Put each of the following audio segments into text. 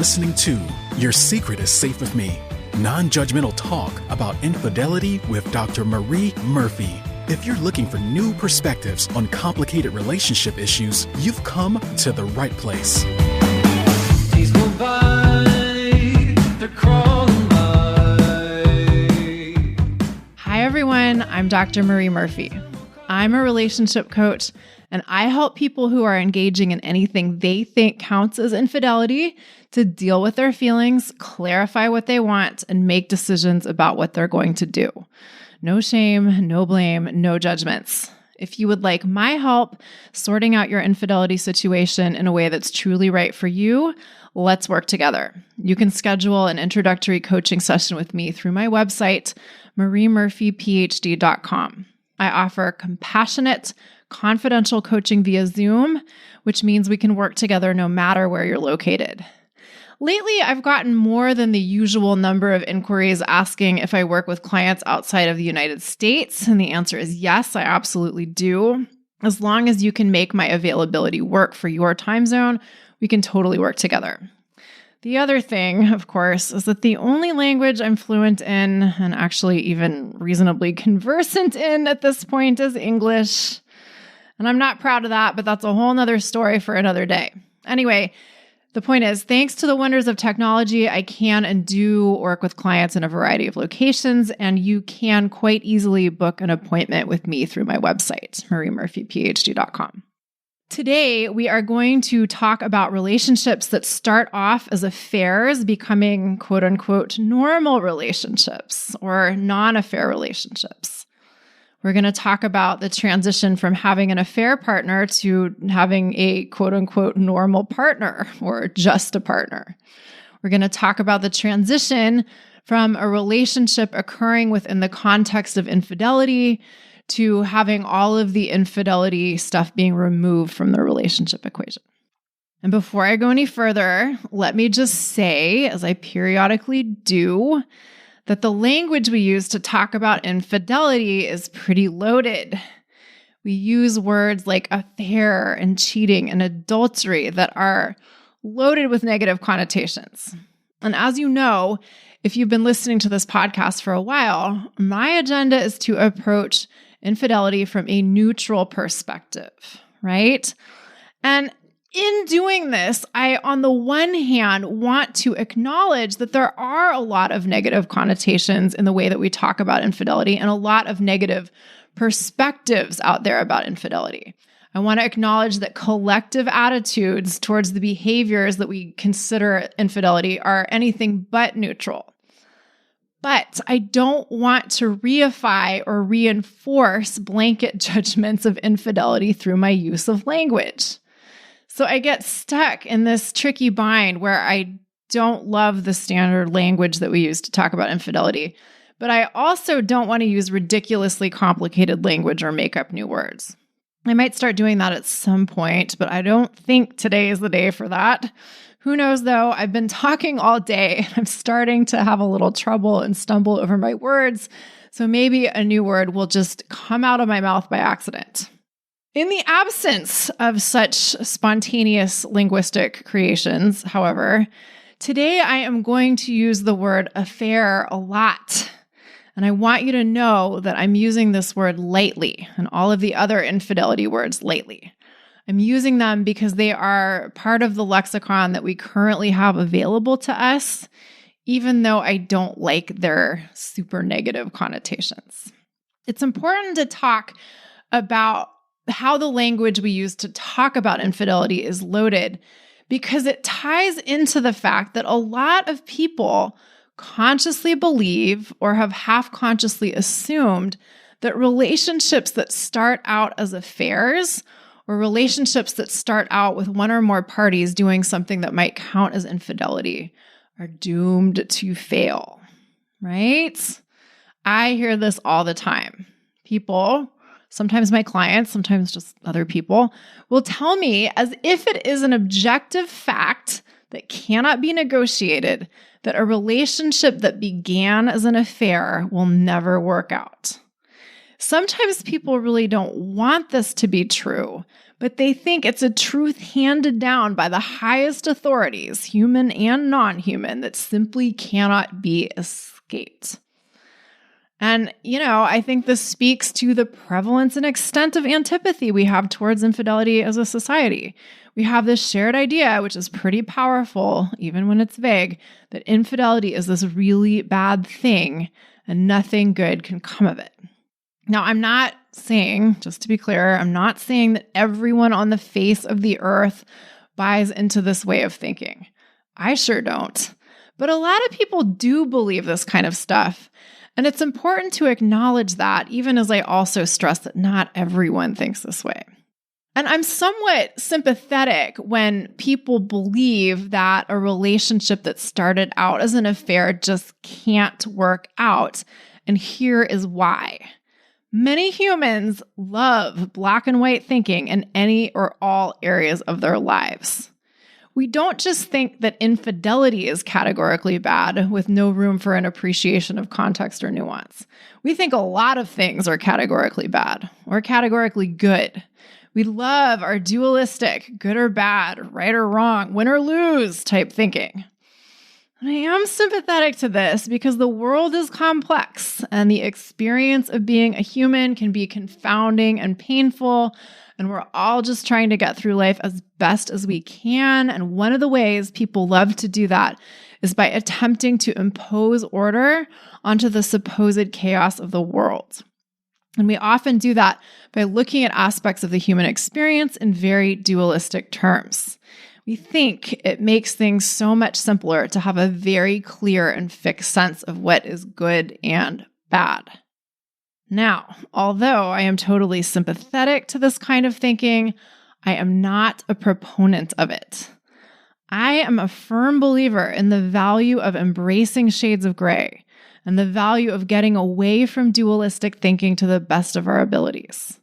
listening to Your Secret is Safe with Me, non-judgmental talk about infidelity with Dr. Marie Murphy. If you're looking for new perspectives on complicated relationship issues, you've come to the right place. Days go by, they're crawling by. Hi, everyone. I'm Dr. Marie Murphy. I'm a relationship coach, and I help people who are engaging in anything they think counts as infidelity to deal with their feelings, clarify what they want, and make decisions about what they're going to do. No shame, no blame, no judgments. If you would like my help sorting out your infidelity situation in a way that's truly right for you, let's work together. You can schedule an introductory coaching session with me through my website, mariemurphyphd.com. I offer compassionate, confidential coaching via Zoom, which means we can work together no matter where you're located. Lately, I've gotten more than the usual number of inquiries asking if I work with clients outside of the United States, and the answer is yes, I absolutely do. As long as you can make my availability work for your time zone, we can totally work together. The other thing, of course, is that the only language I'm fluent in, and actually even reasonably conversant in at this point, is English. And I'm not proud of that, but that's a whole nother story for another day. Anyway, the point is, thanks to the wonders of technology, I can and do work with clients in a variety of locations, and you can quite easily book an appointment with me through my website, mariemurphyphd.com. Today, we are going to talk about relationships that start off as affairs becoming quote-unquote normal relationships or non-affair relationships. We're going to talk about the transition from having an affair partner to having a quote-unquote normal partner or just a partner. We're going to talk about the transition from a relationship occurring within the context of infidelity to having all of the infidelity stuff being removed from the relationship equation. And before I go any further, let me just say, as I periodically do, that the language we use to talk about infidelity is pretty loaded. We use words like affair and cheating and adultery that are loaded with negative connotations. And as you know, if you've been listening to this podcast for a while, my agenda is to approach infidelity from a neutral perspective, right? And in doing this, I, on the one hand, want to acknowledge that there are a lot of negative connotations in the way that we talk about infidelity and a lot of negative perspectives out there about infidelity. I want to acknowledge that collective attitudes towards the behaviors that we consider infidelity are anything but neutral. But I don't want to reify or reinforce blanket judgments of infidelity through my use of language. So I get stuck in this tricky bind where I don't love the standard language that we use to talk about infidelity, but I also don't want to use ridiculously complicated language or make up new words. I might start doing that at some point, but I don't think today is the day for that. Who knows though? I've been talking all day and I'm starting to have a little trouble and stumble over my words. So maybe a new word will just come out of my mouth by accident. In the absence of such spontaneous linguistic creations, however, today I am going to use the word affair a lot. And I want you to know that I'm using this word lightly and all of the other infidelity words lightly. I'm using them because they are part of the lexicon that we currently have available to us, even though I don't like their super negative connotations. It's important to talk about how the language we use to talk about infidelity is loaded because it ties into the fact that a lot of people consciously believe or have half-consciously assumed that relationships that start out as affairs or relationships that start out with one or more parties doing something that might count as infidelity are doomed to fail, right? I hear this all the time. People, sometimes my clients, sometimes just other people, will tell me as if it is an objective fact that cannot be negotiated that a relationship that began as an affair will never work out. Sometimes people really don't want this to be true, but they think it's a truth handed down by the highest authorities, human and non-human, that simply cannot be escaped. And, I think this speaks to the prevalence and extent of antipathy we have towards infidelity as a society. We have this shared idea, which is pretty powerful, even when it's vague, that infidelity is this really bad thing and nothing good can come of it. Now, I'm not saying, just to be clear, I'm not saying that everyone on the face of the earth buys into this way of thinking. I sure don't. But a lot of people do believe this kind of stuff. And it's important to acknowledge that, even as I also stress that not everyone thinks this way. And I'm somewhat sympathetic when people believe that a relationship that started out as an affair just can't work out. And here is why. Many humans love black and white thinking in any or all areas of their lives. We don't just think that infidelity is categorically bad with no room for an appreciation of context or nuance. We think a lot of things are categorically bad or categorically good. We love our dualistic, good or bad, right or wrong, win or lose type thinking. And I am sympathetic to this because the world is complex and the experience of being a human can be confounding and painful. And we're all just trying to get through life as best as we can. And one of the ways people love to do that is by attempting to impose order onto the supposed chaos of the world. And we often do that by looking at aspects of the human experience in very dualistic terms. We think it makes things so much simpler to have a very clear and fixed sense of what is good and bad. Now, although I am totally sympathetic to this kind of thinking, I am not a proponent of it. I am a firm believer in the value of embracing shades of gray and the value of getting away from dualistic thinking to the best of our abilities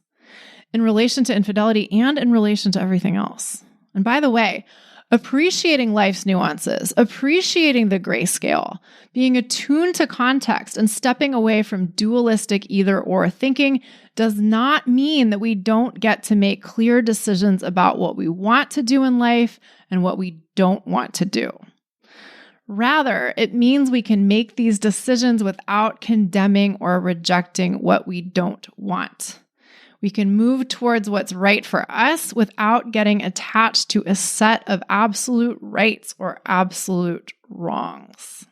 in relation to infidelity and in relation to everything else. And by the way, appreciating life's nuances, appreciating the grayscale, being attuned to context, and stepping away from dualistic either-or thinking does not mean that we don't get to make clear decisions about what we want to do in life and what we don't want to do. Rather, it means we can make these decisions without condemning or rejecting what we don't want. We can move towards what's right for us without getting attached to a set of absolute rights or absolute wrongs.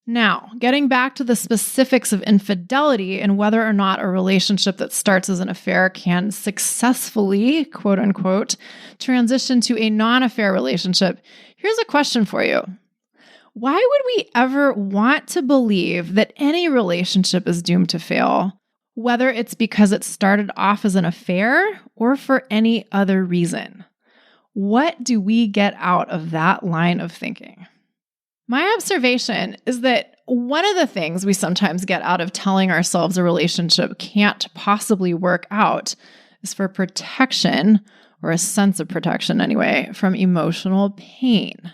Now, getting back to the specifics of infidelity and whether or not a relationship that starts as an affair can successfully, quote unquote, transition to a non-affair relationship, here's a question for you. Why would we ever want to believe that any relationship is doomed to fail? Whether it's because it started off as an affair or for any other reason. What do we get out of that line of thinking? My observation is that one of the things we sometimes get out of telling ourselves a relationship can't possibly work out is for protection, or a sense of protection anyway, from emotional pain.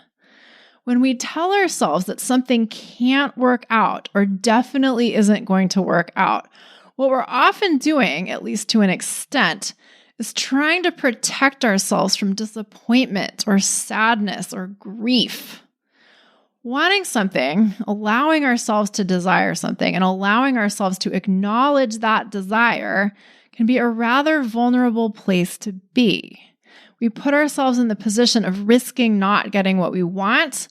When we tell ourselves that something can't work out or definitely isn't going to work out, what we're often doing, at least to an extent, is trying to protect ourselves from disappointment or sadness or grief. Wanting something, allowing ourselves to desire something, and allowing ourselves to acknowledge that desire can be a rather vulnerable place to be. We put ourselves in the position of risking not getting what we want.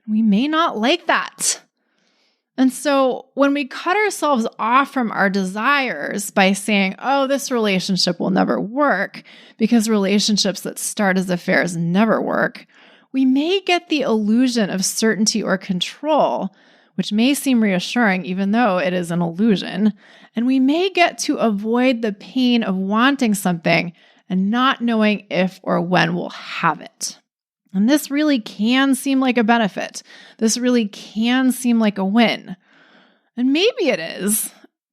We may not like that. And so when we cut ourselves off from our desires by saying, oh, this relationship will never work because relationships that start as affairs never work, we may get the illusion of certainty or control, which may seem reassuring even though it is an illusion, and we may get to avoid the pain of wanting something and not knowing if or when we'll have it. And this really can seem like a benefit. This really can seem like a win. And maybe it is,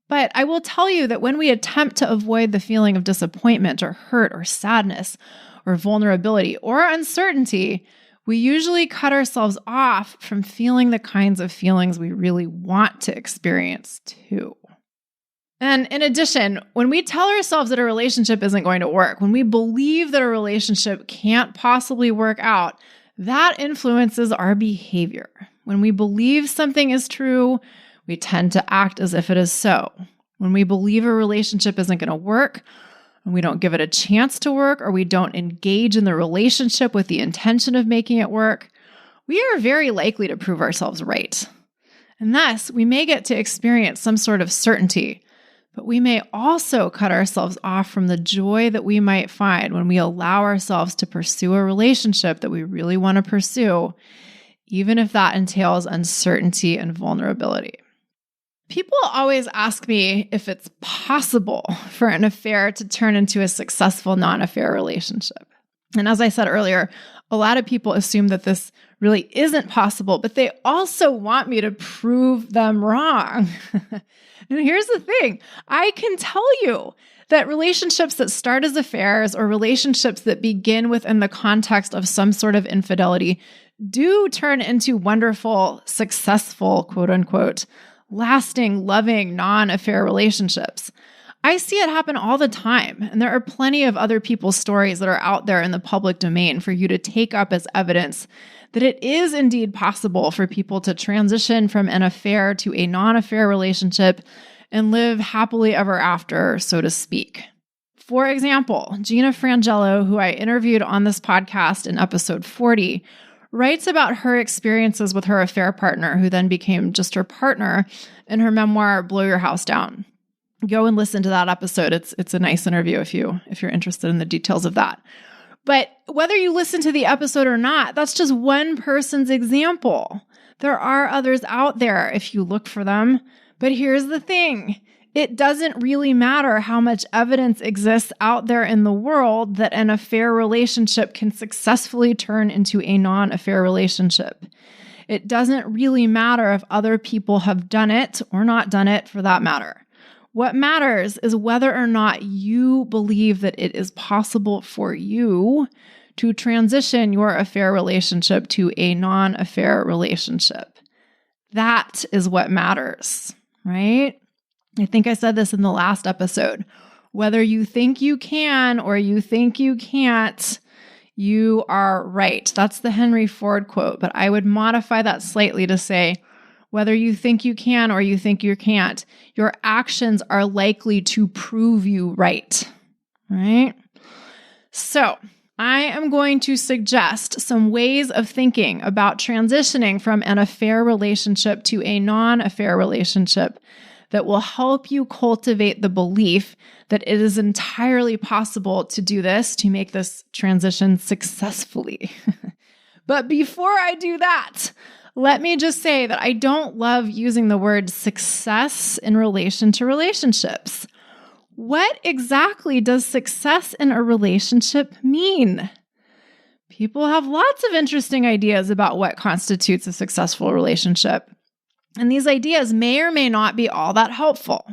but I will tell you that when we attempt to avoid the feeling of disappointment or hurt or sadness or vulnerability or uncertainty, we usually cut ourselves off from feeling the kinds of feelings we really want to experience too. And in addition, when we tell ourselves that a relationship isn't going to work, when we believe that a relationship can't possibly work out, that influences our behavior. When we believe something is true, we tend to act as if it is so. When we believe a relationship isn't going to work, and we don't give it a chance to work, or we don't engage in the relationship with the intention of making it work, we are very likely to prove ourselves right. And thus, we may get to experience some sort of certainty, but we may also cut ourselves off from the joy that we might find when we allow ourselves to pursue a relationship that we really want to pursue, even if that entails uncertainty and vulnerability. People always ask me if it's possible for an affair to turn into a successful non-affair relationship. And as I said earlier, a lot of people assume that this really isn't possible, but they also want me to prove them wrong. And here's the thing. I can tell you that relationships that start as affairs or relationships that begin within the context of some sort of infidelity do turn into wonderful, successful, quote unquote, lasting, loving, non-affair relationships. I see it happen all the time, and there are plenty of other people's stories that are out there in the public domain for you to take up as evidence that it is indeed possible for people to transition from an affair to a non-affair relationship and live happily ever after, so to speak. For example, Gina Frangello, who I interviewed on this podcast in episode 40, writes about her experiences with her affair partner, who then became just her partner, in her memoir, Blow Your House Down. Go and listen to that episode. It's a nice interview if you're interested in the details of that. But whether you listen to the episode or not, that's just one person's example. There are others out there if you look for them. But here's the thing. It doesn't really matter how much evidence exists out there in the world that an affair relationship can successfully turn into a non-affair relationship. It doesn't really matter if other people have done it or not done it for that matter. What matters is whether or not you believe that it is possible for you to transition your affair relationship to a non-affair relationship. That is what matters, right? I think I said this in the last episode. Whether you think you can or you think you can't, you are right. That's the Henry Ford quote, but I would modify that slightly to say, whether you think you can or you think you can't, your actions are likely to prove you right, right? So I am going to suggest some ways of thinking about transitioning from an affair relationship to a non-affair relationship that will help you cultivate the belief that it is entirely possible to do this, to make this transition successfully. But before I do that, let me just say that I don't love using the word success in relation to relationships. What exactly does success in a relationship mean? People have lots of interesting ideas about what constitutes a successful relationship, and these ideas may or may not be all that helpful.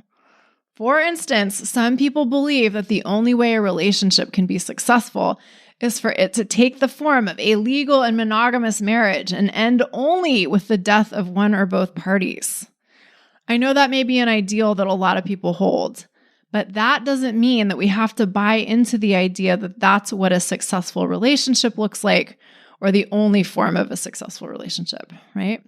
For instance, some people believe that the only way a relationship can be successful is for it to take the form of a legal and monogamous marriage and end only with the death of one or both parties. I know that may be an ideal that a lot of people hold, but that doesn't mean that we have to buy into the idea that that's what a successful relationship looks like, or the only form of a successful relationship, right?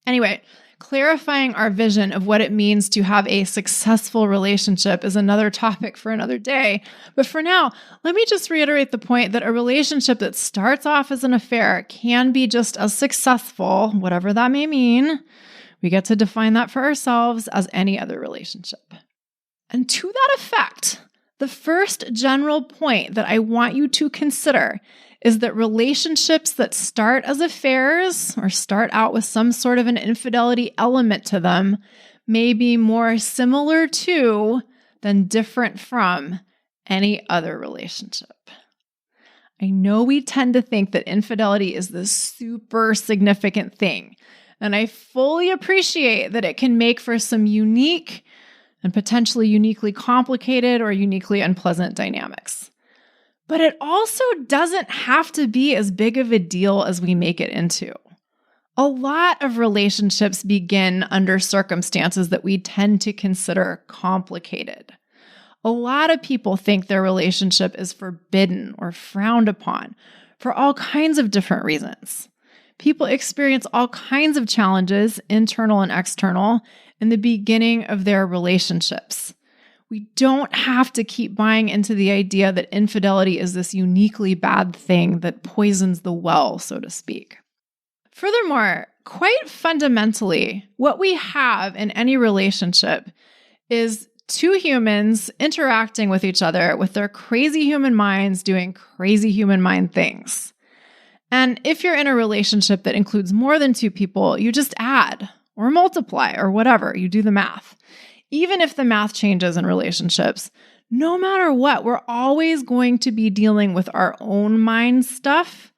Anyway, clarifying our vision of what it means to have a successful relationship is another topic for another day. But for now, let me just reiterate the point that a relationship that starts off as an affair can be just as successful, whatever that may mean. We get to define that for ourselves as any other relationship. And to that effect, the first general point that I want you to consider is that relationships that start as affairs or start out with some sort of an infidelity element to them may be more similar to than different from any other relationship. I know we tend to think that infidelity is this super significant thing, and I fully appreciate that it can make for some unique and potentially uniquely complicated or uniquely unpleasant dynamics. But it also doesn't have to be as big of a deal as we make it into. A lot of relationships begin under circumstances that we tend to consider complicated. A lot of people think their relationship is forbidden or frowned upon for all kinds of different reasons. People experience all kinds of challenges, internal and external, in the beginning of their relationships. We don't have to keep buying into the idea that infidelity is this uniquely bad thing that poisons the well, so to speak. Furthermore, quite fundamentally, what we have in any relationship is two humans interacting with each other with their crazy human minds doing crazy human mind things. And if you're in a relationship that includes more than two people, you just add or multiply or whatever, you do the math. Even if the math changes in relationships, no matter what, we're always going to be dealing with our own mind stuff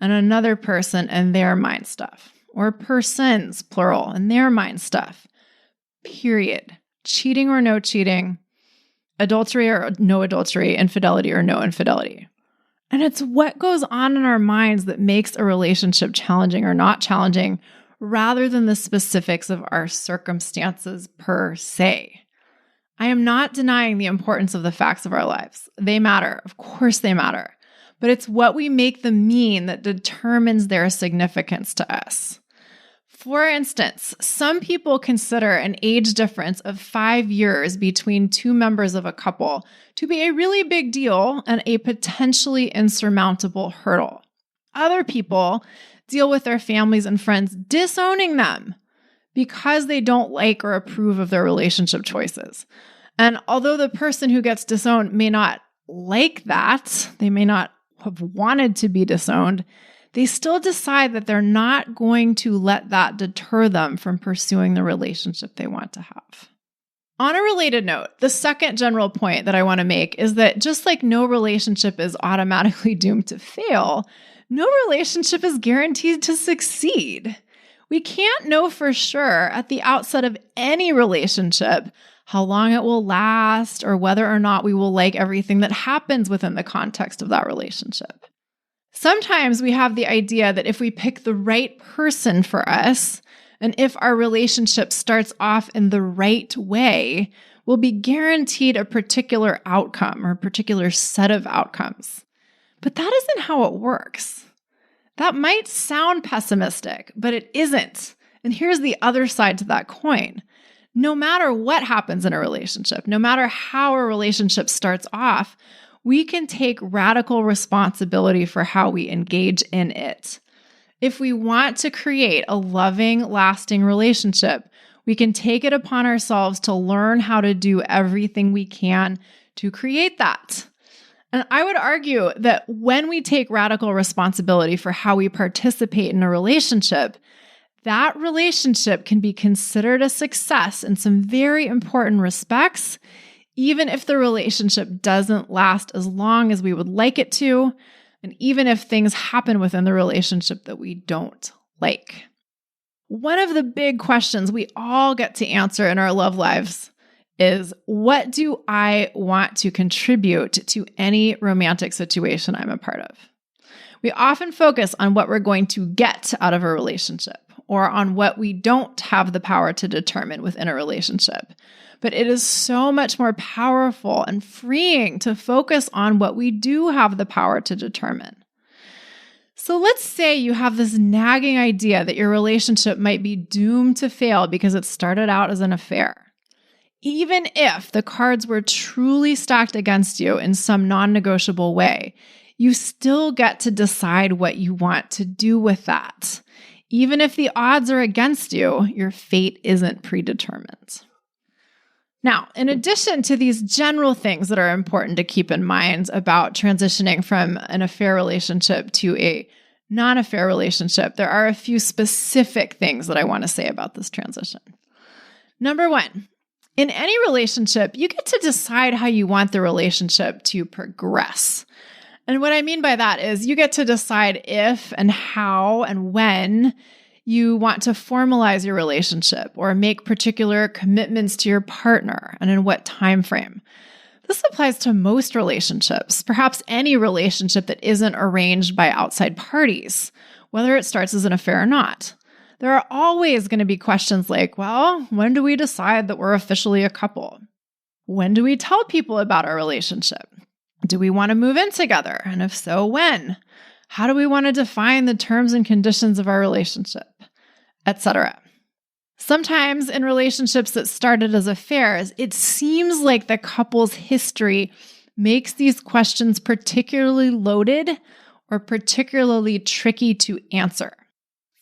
and another person and their mind stuff, or persons, plural, and their mind stuff, period. Cheating or no cheating, adultery or no adultery, infidelity or no infidelity. And it's what goes on in our minds that makes a relationship challenging or not challenging, rather than the specifics of our circumstances per se. I am not denying the importance of the facts of our lives. They matter. Of course they matter. But it's what we make them mean that determines their significance to us. For instance, some people consider an age difference of 5 years between two members of a couple to be a really big deal and a potentially insurmountable hurdle. Other people deal with their families and friends disowning them because they don't like or approve of their relationship choices. And although the person who gets disowned may not like that, they may not have wanted to be disowned, they still decide that they're not going to let that deter them from pursuing the relationship they want to have. On a related note, the second general point that I want to make is that just like no relationship is automatically doomed to fail, no relationship is guaranteed to succeed. We can't know for sure at the outset of any relationship how long it will last or whether or not we will like everything that happens within the context of that relationship. Sometimes we have the idea that if we pick the right person for us, and if our relationship starts off in the right way, we'll be guaranteed a particular outcome or a particular set of outcomes. But that isn't how it works. That might sound pessimistic, but it isn't. And here's the other side to that coin. No matter what happens in a relationship, no matter how a relationship starts off, we can take radical responsibility for how we engage in it. If we want to create a loving, lasting relationship, we can take it upon ourselves to learn how to do everything we can to create that. And I would argue that when we take radical responsibility for how we participate in a relationship, that relationship can be considered a success in some very important respects, even if the relationship doesn't last as long as we would like it to, and even if things happen within the relationship that we don't like. One of the big questions we all get to answer in our love lives is, what do I want to contribute to any romantic situation I'm a part of? We often focus on what we're going to get out of a relationship or on what we don't have the power to determine within a relationship. But it is so much more powerful and freeing to focus on what we do have the power to determine. So let's say you have this nagging idea that your relationship might be doomed to fail because it started out as an affair. Even if the cards were truly stacked against you in some non-negotiable way, you still get to decide what you want to do with that. Even if the odds are against you, your fate isn't predetermined. Now, in addition to these general things that are important to keep in mind about transitioning from an affair relationship to a non-affair relationship, there are a few specific things that I want to say about this transition. Number one, in any relationship, you get to decide how you want the relationship to progress. And what I mean by that is you get to decide if and how and when you want to formalize your relationship or make particular commitments to your partner and in what time frame. This applies to most relationships, perhaps any relationship that isn't arranged by outside parties, whether it starts as an affair or not. There are always going to be questions like, well, when do we decide that we're officially a couple? When do we tell people about our relationship? Do we want to move in together? And if so, when? How do we want to define the terms and conditions of our relationship? Etc. Sometimes in relationships that started as affairs, it seems like the couple's history makes these questions particularly loaded or particularly tricky to answer.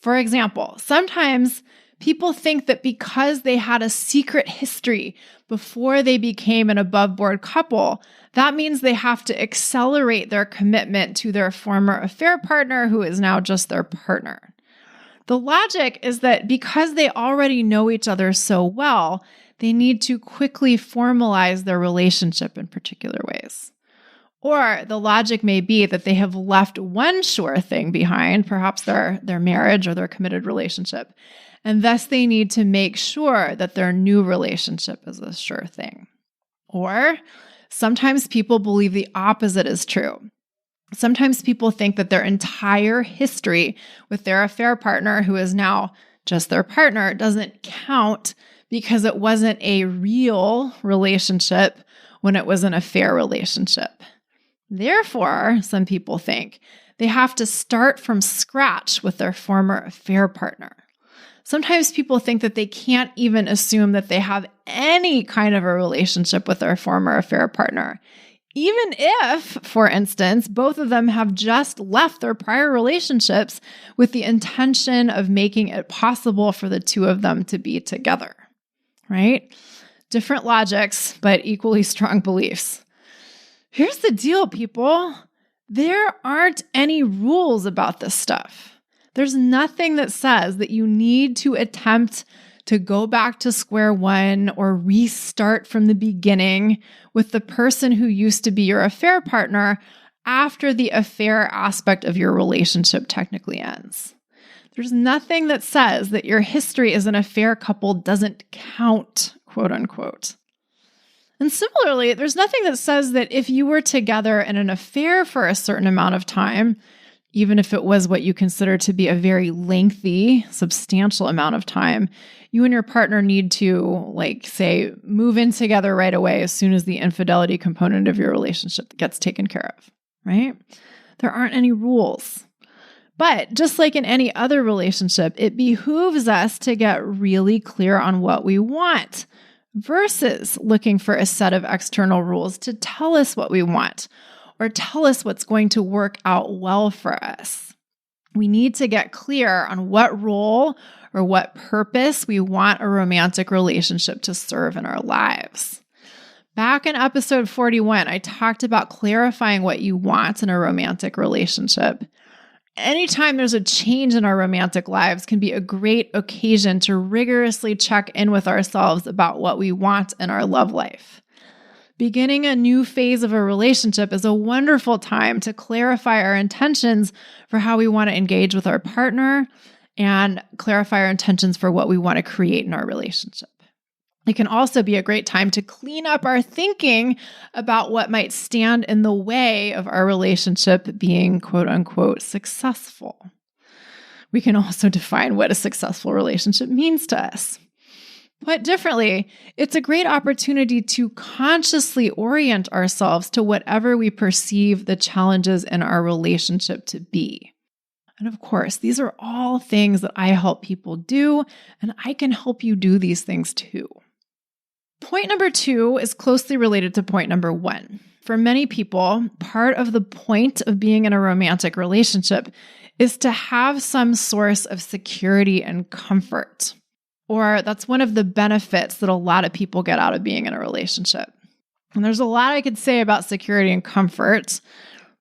For example, sometimes people think that because they had a secret history before they became an above-board couple, that means they have to accelerate their commitment to their former affair partner who is now just their partner. The logic is that because they already know each other so well, they need to quickly formalize their relationship in particular ways. Or the logic may be that they have left one sure thing behind, perhaps their marriage or their committed relationship, and thus they need to make sure that their new relationship is a sure thing. Or sometimes people believe the opposite is true. Sometimes people think that their entire history with their affair partner, who is now just their partner, doesn't count because it wasn't a real relationship when it was an affair relationship. Therefore, some people think they have to start from scratch with their former affair partner. Sometimes people think that they can't even assume that they have any kind of a relationship with their former affair partner, even if, for instance, both of them have just left their prior relationships with the intention of making it possible for the two of them to be together, right? Different logics, but equally strong beliefs. Here's the deal, people. There aren't any rules about this stuff. There's nothing that says that you need to attempt to go back to square one or restart from the beginning with the person who used to be your affair partner after the affair aspect of your relationship technically ends. There's nothing that says that your history as an affair couple doesn't count, quote unquote. And similarly, there's nothing that says that if you were together in an affair for a certain amount of time, even if it was what you consider to be a very lengthy, substantial amount of time, you and your partner need to, say, move in together right away as soon as the infidelity component of your relationship gets taken care of, right? There aren't any rules. But just like in any other relationship, it behooves us to get really clear on what we want versus looking for a set of external rules to tell us what we want or tell us what's going to work out well for us. We need to get clear on what role or what purpose we want a romantic relationship to serve in our lives. Back in episode 41, I talked about clarifying what you want in a romantic relationship. Anytime there's a change in our romantic lives can be a great occasion to rigorously check in with ourselves about what we want in our love life. Beginning a new phase of a relationship is a wonderful time to clarify our intentions for how we want to engage with our partner and clarify our intentions for what we want to create in our relationship. It can also be a great time to clean up our thinking about what might stand in the way of our relationship being quote unquote successful. We can also define what a successful relationship means to us. Put differently, it's a great opportunity to consciously orient ourselves to whatever we perceive the challenges in our relationship to be. And of course, these are all things that I help people do, and I can help you do these things too. Point number 2 is closely related to point number 1. For many people, part of the point of being in a romantic relationship is to have some source of security and comfort. Or that's one of the benefits that a lot of people get out of being in a relationship. And there's a lot I could say about security and comfort,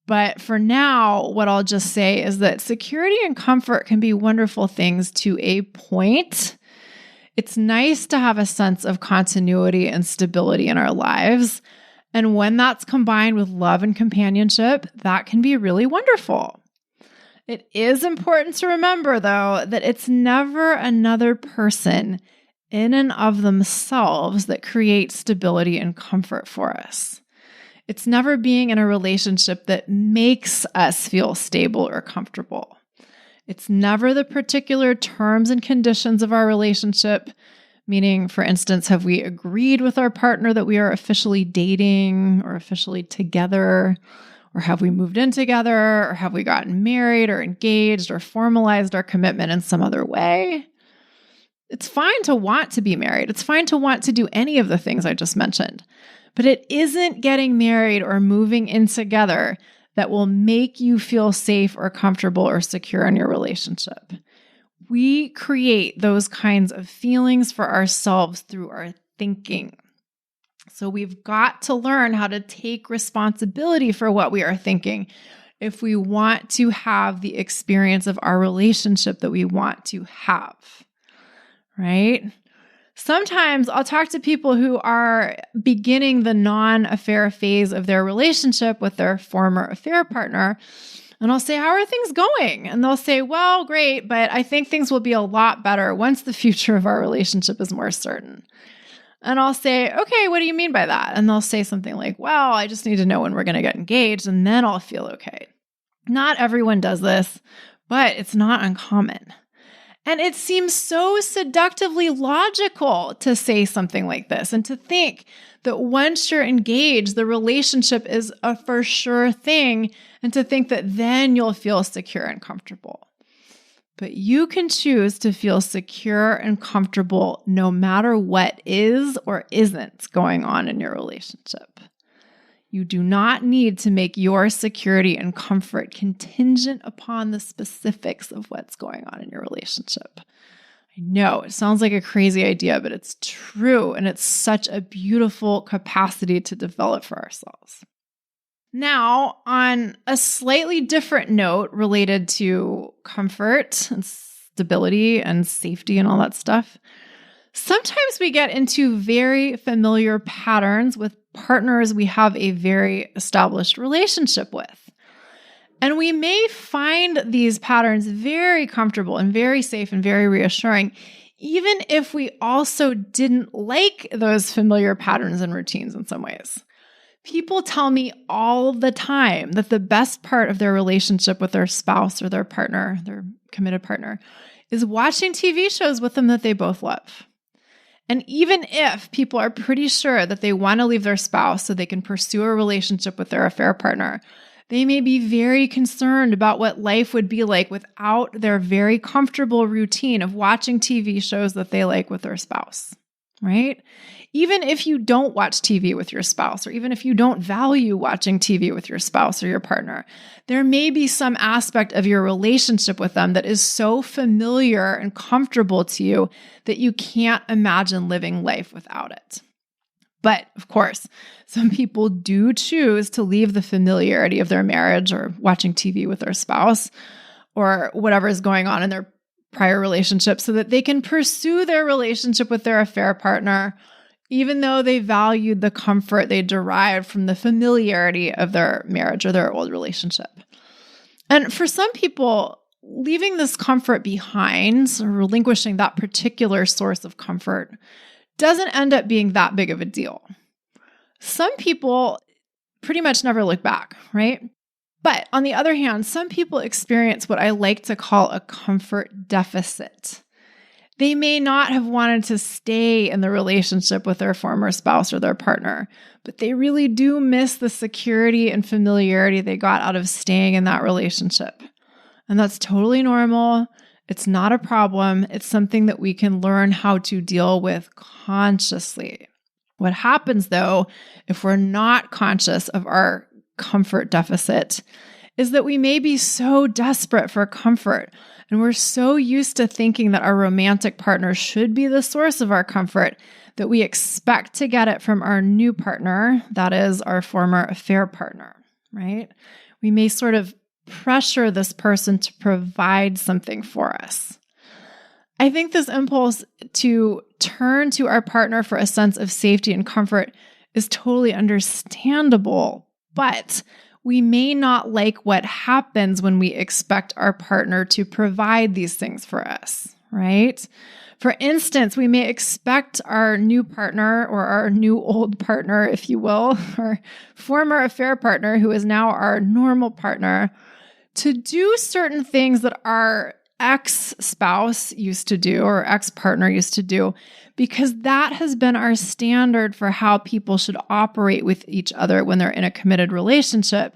but for now, what I'll just say is that security and comfort can be wonderful things to a point. It's nice to have a sense of continuity and stability in our lives. And when that's combined with love and companionship, that can be really wonderful. It is important to remember, though, that it's never another person in and of themselves that creates stability and comfort for us. It's never being in a relationship that makes us feel stable or comfortable. It's never the particular terms and conditions of our relationship, meaning, for instance, have we agreed with our partner that we are officially dating or officially together? Or have we moved in together? Or have we gotten married or engaged or formalized our commitment in some other way? It's fine to want to be married. It's fine to want to do any of the things I just mentioned. But it isn't getting married or moving in together that will make you feel safe or comfortable or secure in your relationship. We create those kinds of feelings for ourselves through our thinking. So we've got to learn how to take responsibility for what we are thinking if we want to have the experience of our relationship that we want to have, right? Sometimes I'll talk to people who are beginning the non-affair phase of their relationship with their former affair partner, and I'll say, "How are things going?" And they'll say, "Well, great, but I think things will be a lot better once the future of our relationship is more certain." And I'll say, "Okay, what do you mean by that?" And they'll say something like, "Well, I just need to know when we're going to get engaged, and then I'll feel okay." Not everyone does this, but it's not uncommon. And it seems so seductively logical to say something like this and to think that once you're engaged, the relationship is a for sure thing, and to think that then you'll feel secure and comfortable. But you can choose to feel secure and comfortable no matter what is or isn't going on in your relationship. You do not need to make your security and comfort contingent upon the specifics of what's going on in your relationship. I know it sounds like a crazy idea, but it's true, and it's such a beautiful capacity to develop for ourselves. Now, on a slightly different note related to comfort and stability and safety and all that stuff, sometimes we get into very familiar patterns with partners we have a very established relationship with. And we may find these patterns very comfortable and very safe and very reassuring, even if we also didn't like those familiar patterns and routines in some ways. People tell me all the time that the best part of their relationship with their spouse or their partner, their committed partner, is watching TV shows with them that they both love. And even if people are pretty sure that they want to leave their spouse so they can pursue a relationship with their affair partner, they may be very concerned about what life would be like without their very comfortable routine of watching TV shows that they like with their spouse, right? Even if you don't watch TV with your spouse, or even if you don't value watching TV with your spouse or your partner, there may be some aspect of your relationship with them that is so familiar and comfortable to you that you can't imagine living life without it. But of course, some people do choose to leave the familiarity of their marriage or watching TV with their spouse or whatever is going on in their prior relationship so that they can pursue their relationship with their affair partner, even though they valued the comfort they derived from the familiarity of their marriage or their old relationship. And for some people, leaving this comfort behind or relinquishing that particular source of comfort doesn't end up being that big of a deal. Some people pretty much never look back, right? But on the other hand, some people experience what I like to call a comfort deficit. They may not have wanted to stay in the relationship with their former spouse or their partner, but they really do miss the security and familiarity they got out of staying in that relationship. And that's totally normal. It's not a problem. It's something that we can learn how to deal with consciously. What happens, though, if we're not conscious of our comfort deficit, is that we may be so desperate for comfort, and we're so used to thinking that our romantic partner should be the source of our comfort that we expect to get it from our new partner, that is, our former affair partner, right? We may sort of pressure this person to provide something for us. I think this impulse to turn to our partner for a sense of safety and comfort is totally understandable, but we may not like what happens when we expect our partner to provide these things for us, right? For instance, we may expect our new partner or our new old partner, if you will, or former affair partner who is now our normal partner, to do certain things that are ex-spouse used to do or ex-partner used to do, because that has been our standard for how people should operate with each other when they're in a committed relationship.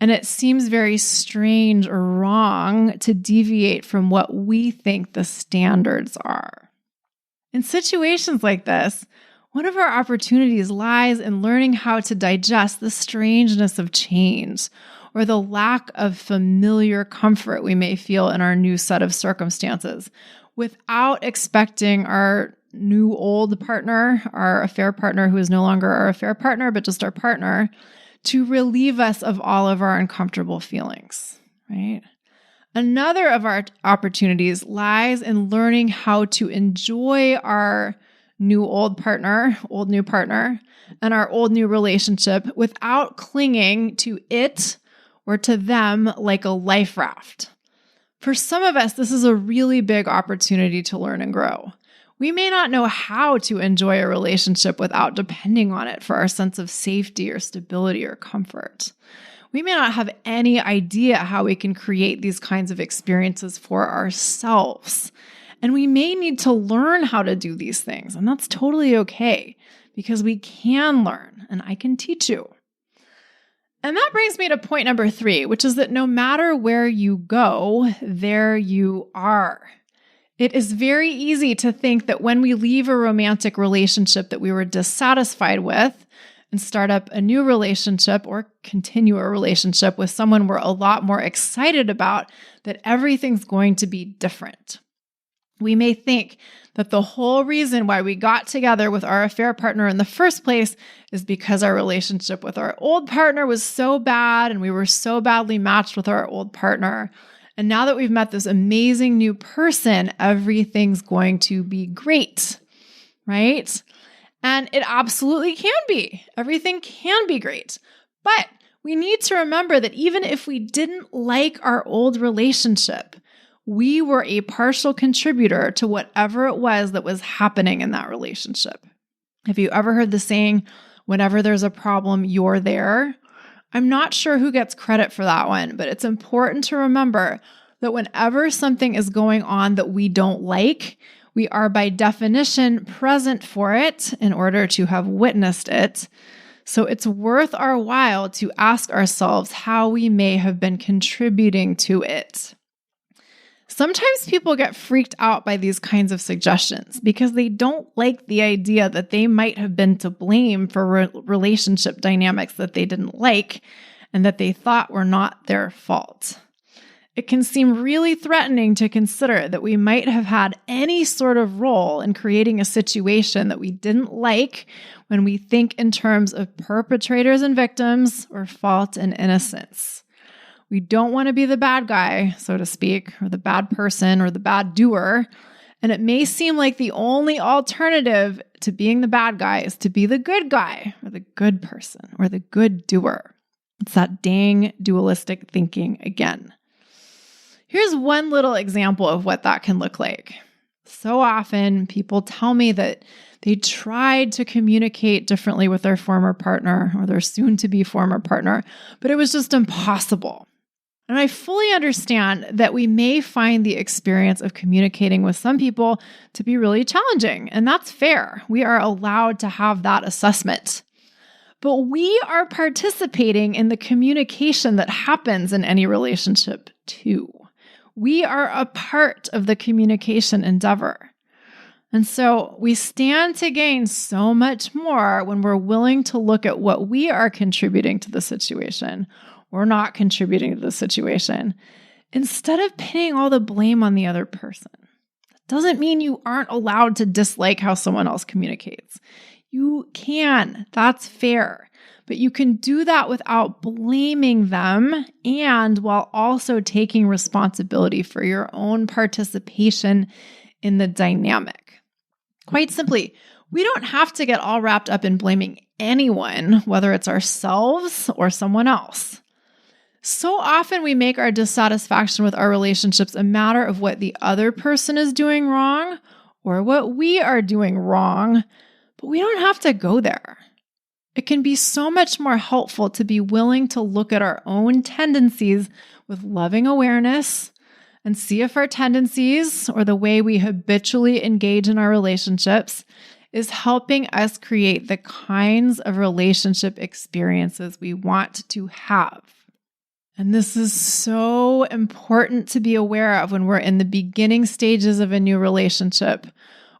And it seems very strange or wrong to deviate from what we think the standards are. In situations like this, one of our opportunities lies in learning how to digest the strangeness of change or the lack of familiar comfort we may feel in our new set of circumstances without expecting our new old partner, our affair partner who is no longer our affair partner, but just our partner, to relieve us of all of our uncomfortable feelings, right? Another of our opportunities lies in learning how to enjoy our new old partner, old new partner, and our old new relationship without clinging to it or to them like a life raft. For some of us, this is a really big opportunity to learn and grow. We may not know how to enjoy a relationship without depending on it for our sense of safety or stability or comfort. We may not have any idea how we can create these kinds of experiences for ourselves. And we may need to learn how to do these things. And that's totally okay because we can learn and I can teach you. And that brings me to point number 3, which is that no matter where you go, there you are. It is very easy to think that when we leave a romantic relationship that we were dissatisfied with and start up a new relationship or continue a relationship with someone we're a lot more excited about, that everything's going to be different. We may think that the whole reason why we got together with our affair partner in the first place is because our relationship with our old partner was so bad and we were so badly matched with our old partner. And now that we've met this amazing new person, everything's going to be great, right? And it absolutely can be. Everything can be great. But we need to remember that even if we didn't like our old relationship, we were a partial contributor to whatever it was that was happening in that relationship. Have you ever heard the saying, whenever there's a problem, you're there? I'm not sure who gets credit for that one, but it's important to remember that whenever something is going on that we don't like, we are by definition present for it in order to have witnessed it. So it's worth our while to ask ourselves how we may have been contributing to it. Sometimes people get freaked out by these kinds of suggestions because they don't like the idea that they might have been to blame for relationship dynamics that they didn't like and that they thought were not their fault. It can seem really threatening to consider that we might have had any sort of role in creating a situation that we didn't like when we think in terms of perpetrators and victims or fault and innocence. We don't want to be the bad guy, so to speak, or the bad person or the bad doer. And it may seem like the only alternative to being the bad guy is to be the good guy or the good person or the good doer. It's that dang dualistic thinking again. Here's one little example of what that can look like. So often people tell me that they tried to communicate differently with their former partner or their soon-to-be former partner, but it was just impossible. And I fully understand that we may find the experience of communicating with some people to be really challenging, and that's fair. We are allowed to have that assessment. But we are participating in the communication that happens in any relationship too. We are a part of the communication endeavor. And so we stand to gain so much more when we're willing to look at what we are contributing to the situation or not contributing to the situation, instead of pinning all the blame on the other person. That doesn't mean you aren't allowed to dislike how someone else communicates. You can, that's fair, but you can do that without blaming them and while also taking responsibility for your own participation in the dynamic. Quite simply, we don't have to get all wrapped up in blaming anyone, whether it's ourselves or someone else. So often we make our dissatisfaction with our relationships a matter of what the other person is doing wrong or what we are doing wrong, but we don't have to go there. It can be so much more helpful to be willing to look at our own tendencies with loving awareness and see if our tendencies or the way we habitually engage in our relationships is helping us create the kinds of relationship experiences we want to have. And this is so important to be aware of when we're in the beginning stages of a new relationship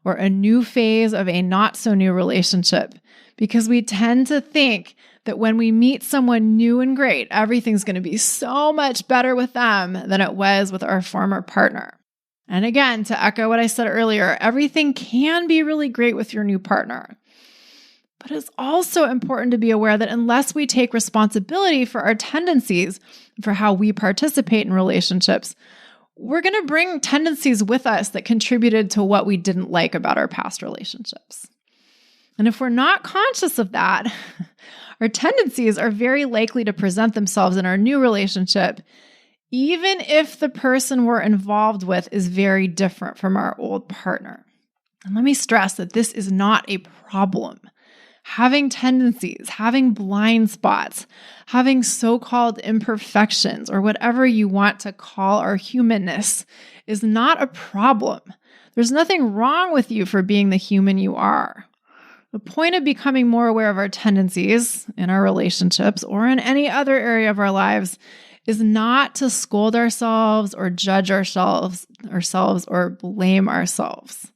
or a new phase of a not so new relationship, because we tend to think that when we meet someone new and great, everything's going to be so much better with them than it was with our former partner. And again, to echo what I said earlier, everything can be really great with your new partner. But it's also important to be aware that unless we take responsibility for our tendencies, for how we participate in relationships, we're going to bring tendencies with us that contributed to what we didn't like about our past relationships. And if we're not conscious of that, our tendencies are very likely to present themselves in our new relationship, even if the person we're involved with is very different from our old partner. And let me stress that this is not a problem. Having tendencies, having blind spots, having so-called imperfections, or whatever you want to call our humanness, is not a problem. There's nothing wrong with you for being the human you are. The point of becoming more aware of our tendencies in our relationships or in any other area of our lives is not to scold ourselves or judge ourselves or blame ourselves.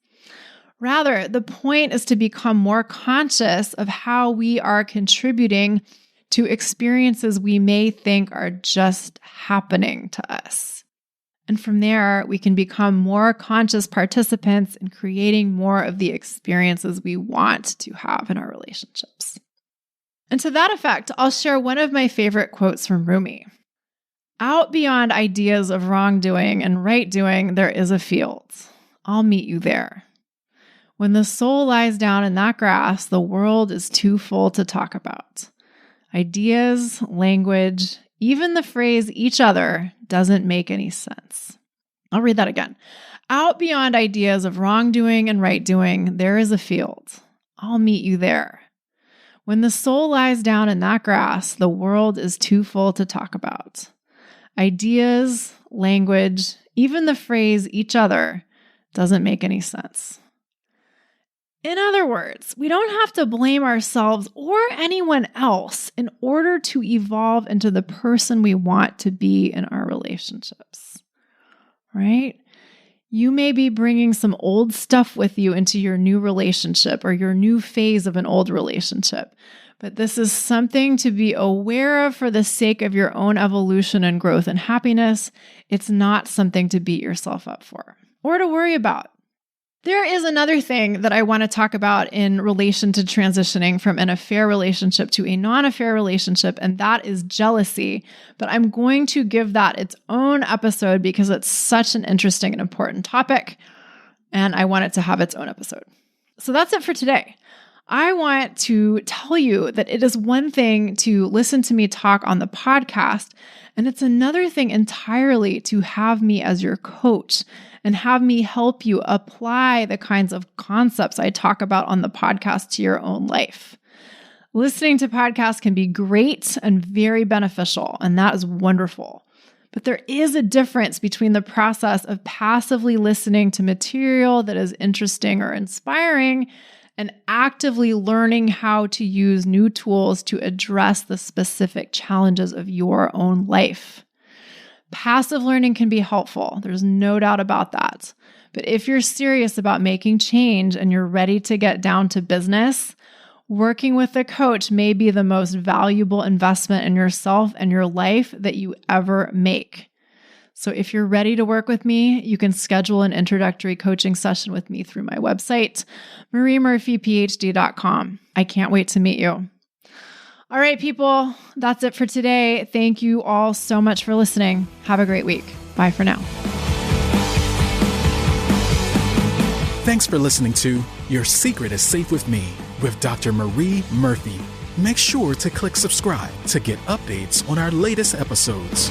Rather, the point is to become more conscious of how we are contributing to experiences we may think are just happening to us. And from there, we can become more conscious participants in creating more of the experiences we want to have in our relationships. And to that effect, I'll share one of my favorite quotes from Rumi. Out beyond ideas of wrongdoing and right doing, there is a field. I'll meet you there. When the soul lies down in that grass, the world is too full to talk about. Ideas, language, even the phrase each other doesn't make any sense. I'll read that again. Out beyond ideas of wrongdoing and right doing, there is a field. I'll meet you there. When the soul lies down in that grass, the world is too full to talk about. Ideas, language, even the phrase each other doesn't make any sense. In other words, we don't have to blame ourselves or anyone else in order to evolve into the person we want to be in our relationships, right? You may be bringing some old stuff with you into your new relationship or your new phase of an old relationship, but this is something to be aware of for the sake of your own evolution and growth and happiness. It's not something to beat yourself up for or to worry about. There is another thing that I want to talk about in relation to transitioning from an affair relationship to a non-affair relationship, and that is jealousy. But I'm going to give that its own episode because it's such an interesting and important topic, and I want it to have its own episode. So that's it for today. I want to tell you that it is one thing to listen to me talk on the podcast, and it's another thing entirely to have me as your coach and have me help you apply the kinds of concepts I talk about on the podcast to your own life. Listening to podcasts can be great and very beneficial, and that is wonderful. But there is a difference between the process of passively listening to material that is interesting or inspiring and actively learning how to use new tools to address the specific challenges of your own life. Passive learning can be helpful. There's no doubt about that. But if you're serious about making change and you're ready to get down to business, working with a coach may be the most valuable investment in yourself and your life that you ever make. So if you're ready to work with me, you can schedule an introductory coaching session with me through my website, mariemurphyphd.com. I can't wait to meet you. All right, people, that's it for today. Thank you all so much for listening. Have a great week. Bye for now. Thanks for listening to Your Secret is Safe with Me with Dr. Marie Murphy. Make sure to click subscribe to get updates on our latest episodes.